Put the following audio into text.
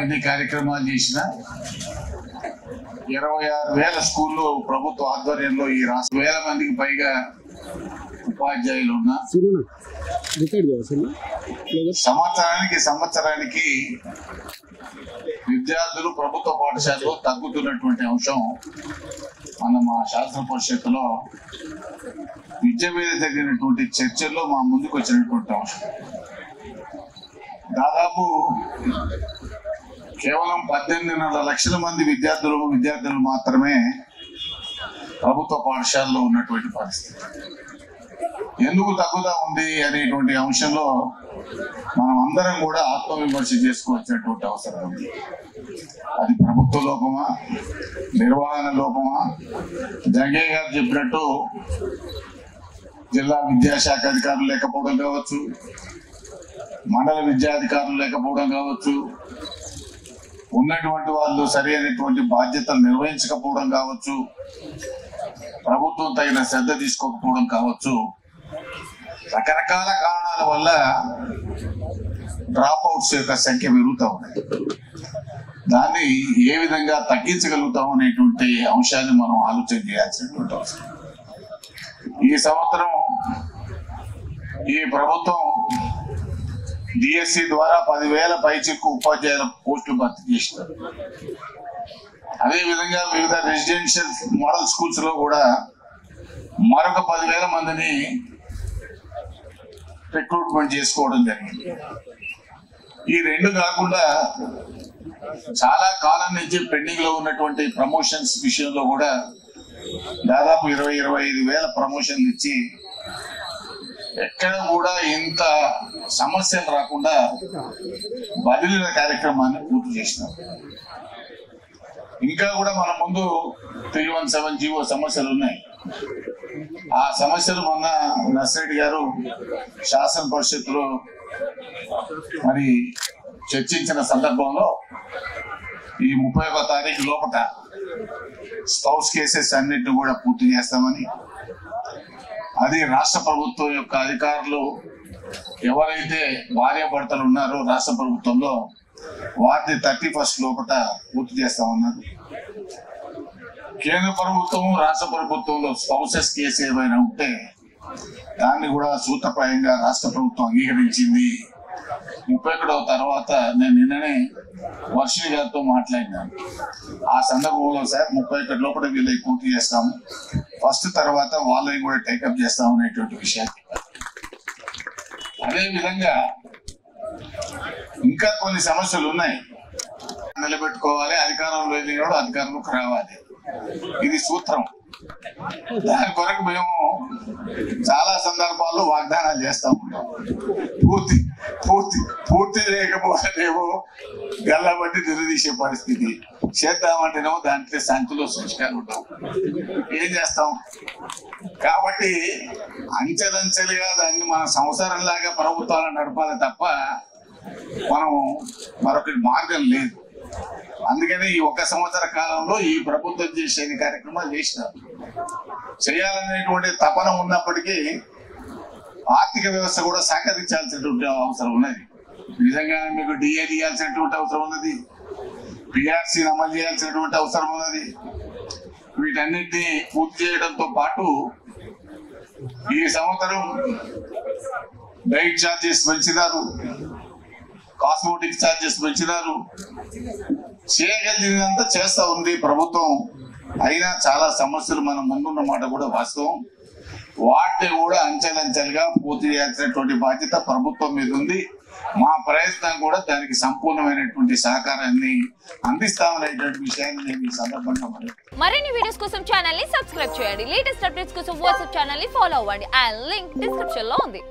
ఎన్ని కార్యక్రమాలు చేసినా 26,000 స్కూళ్ళు ప్రభుత్వ ఆధ్వర్యంలో ఈ రాష్ట్ర 1,000 మందికి పైగా ఉపాధ్యాయులు ఉన్నా సంవత్సరానికి విద్యార్థులు ప్రభుత్వ పాఠశాలలో తగ్గుతున్నటువంటి అంశం మన మా శాస్త్ర పరిషత్తులో విద్య మీద జరిగినటువంటి చర్చల్లో మా ముందుకు వచ్చినటువంటి అంశం. దాదాపు కేవలం 18.5 లక్షల మంది విద్యార్థులు మాత్రమే ప్రభుత్వ పాఠశాలలో ఉన్నటువంటి పరిస్థితి. ఎందుకు తగ్గుతా ఉంది అనేటువంటి అంశంలో మనం అందరం కూడా ఆత్మవిమర్శ చేసుకోవాల్సినటువంటి అవసరం ఉంది. అది ప్రభుత్వ లోపమా, నిర్వహణ లోపమా? జంగయ్య గారు చెప్పినట్టు జిల్లా విద్యాశాఖ అధికారులు లేకపోవడం కావచ్చు, మండల విద్యాధికారులు లేకపోవడం కావచ్చు, ఉన్నటువంటి వాళ్ళు సరి అయినటువంటి బాధ్యతలు నిర్వహించకపోవడం కావచ్చు, ప్రభుత్వం తగిన శ్రద్ధ తీసుకోకపోవడం కావచ్చు, రకరకాల కారణాల వల్ల డ్రాప్ అవుట్స్ యొక్క సంఖ్య పెరుగుతూ ఉన్నాయి. దాన్ని ఏ విధంగా తగ్గించగలుగుతాం అనేటువంటి అంశాన్ని మనం ఆలోచన చేయాల్సినటువంటి అవసరం. ఈ సంవత్సరం ఈ ప్రభుత్వం డిఎస్సి ద్వారా 10,000 పైచిక్కు ఉపాధ్యాయుల పోస్టులు భర్తీ చేసినారు. అదేవిధంగా వివిధ రెసిడెన్షియల్ మోడల్ స్కూల్స్ లో కూడా మరొక 10,000 మందిని రిక్రూట్మెంట్ చేసుకోవడం జరిగింది. ఈ రెండు కాకుండా చాలా కాలం నుంచి పెండింగ్ లో ఉన్నటువంటి ప్రమోషన్స్ విషయంలో కూడా దాదాపు 20-25,000 ప్రమోషన్లు ఇచ్చి ఎక్కడ కూడా ఇంత సమస్యలు రాకుండా బదిలీల కార్యక్రమాన్ని పూర్తి చేసినాం. ఇంకా కూడా మన ముందు 317 జీవో సమస్యలు ఉన్నాయి. ఆ సమస్యలు మొన్న నర్సిరెడ్డి గారు శాసన పరిషత్తులో మరి చర్చించిన సందర్భంలో ఈ 31వ తారీఖు లోపల స్పౌస్ కేసెస్ అన్నిటిని కూడా పూర్తి చేస్తామని, అది రాష్ట్ర ప్రభుత్వం యొక్క అధికారులు ఎవరైతే భార్యాభర్తలు ఉన్నారో రాష్ట్ర ప్రభుత్వంలో వాటిని 31st లోపల పూర్తి చేస్తామన్నారు. కేంద్ర ప్రభుత్వం రాష్ట్ర ప్రభుత్వంలో స్పౌసెస్ కేసు ఏమైనా ఉంటే దాన్ని కూడా సూత్రప్రాయంగా రాష్ట్ర ప్రభుత్వం అంగీకరించింది. 31వ తర్వాత నేను నిన్ననే వర్షిణి గారితో మాట్లాడినాను. ఆ సందర్భంలో సార్ 31 లోపల వీళ్ళకి పూర్తి చేస్తాము, ఫస్ట్ తర్వాత వాళ్ళని కూడా టేకప్ చేస్తాం అనేటువంటి విషయాన్ని. అదేవిధంగా ఇంకా కొన్ని సమస్యలు ఉన్నాయి. నిలబెట్టుకోవాలి, అధికారంలో వెళ్ళినప్పుడు అధికారంలోకి రావాలి, ఇది సూత్రం. దాని కొరకు మేము చాలా సందర్భాల్లో వాగ్దానాలు చేస్తా ఉంటాం. పూర్తి లేకపోతేనేమో గల్లబట్టి నిలదీసే పరిస్థితి, చేద్దామంటేనేమో దాంట్లో సంఖ్యలో సంస్కారం ఉంటాం. ఏం చేస్తాం? కాబట్టి అంచెలంచెలుగా దాన్ని మన సంసారంలాగా ప్రభుత్వాలను నడపాలి తప్ప మనం మరొకటి మార్గం లేదు. అందుకని ఈ 1 సంవత్సర కాలంలో ఈ ప్రభుత్వం చేసే కార్యక్రమాలు చేసినారు. చేయాలనేటువంటి తపన ఉన్నప్పటికీ ఆర్థిక వ్యవస్థ కూడా సహకరించాల్సినటువంటి అవసరం ఉన్నది. నిజంగానే మీకు డిఏ ఇవ్వాల్సినటువంటి అవసరం ఉన్నది, పిఆర్సీని అమలు చేయాల్సినటువంటి అవసరం ఉన్నది. వీటన్నిటినీ పూర్తి చేయడంతో పాటు ఈ సంవత్సరం డైట్ ఛార్జెస్ పెంచినారు, కాస్మోటిక్ ఛార్జెస్ పెంచినారు. చేయగలిగినంత చేస్తా ఉంది ప్రభుత్వం. అయినా చాలా సమస్యలు మన ముందున్న మాట కూడా వాస్తవం. వాటిని కూడా అంచెలంచెలుగా పూర్తి చేయాల్సినటువంటి బాధ్యత ప్రభుత్వం మీద ఉంది. మా ప్రయత్నం కూడా దానికి సంపూర్ణమైనటువంటి సహకారాన్ని అందిస్తామనేటువంటి విషయాన్ని నేను ఈ సందర్భంగా మరిన్ని వీడియోస్ కోసం ఛానల్ ని సబ్స్క్రైబ్ చేయండి. లేటెస్ట్ అప్డేట్స్ కోసం వాట్సాప్ ఛానల్ ని ఫాలో అవ్వండి. ఆ లింక్ డిస్క్రిప్షన్ లో ఉంది.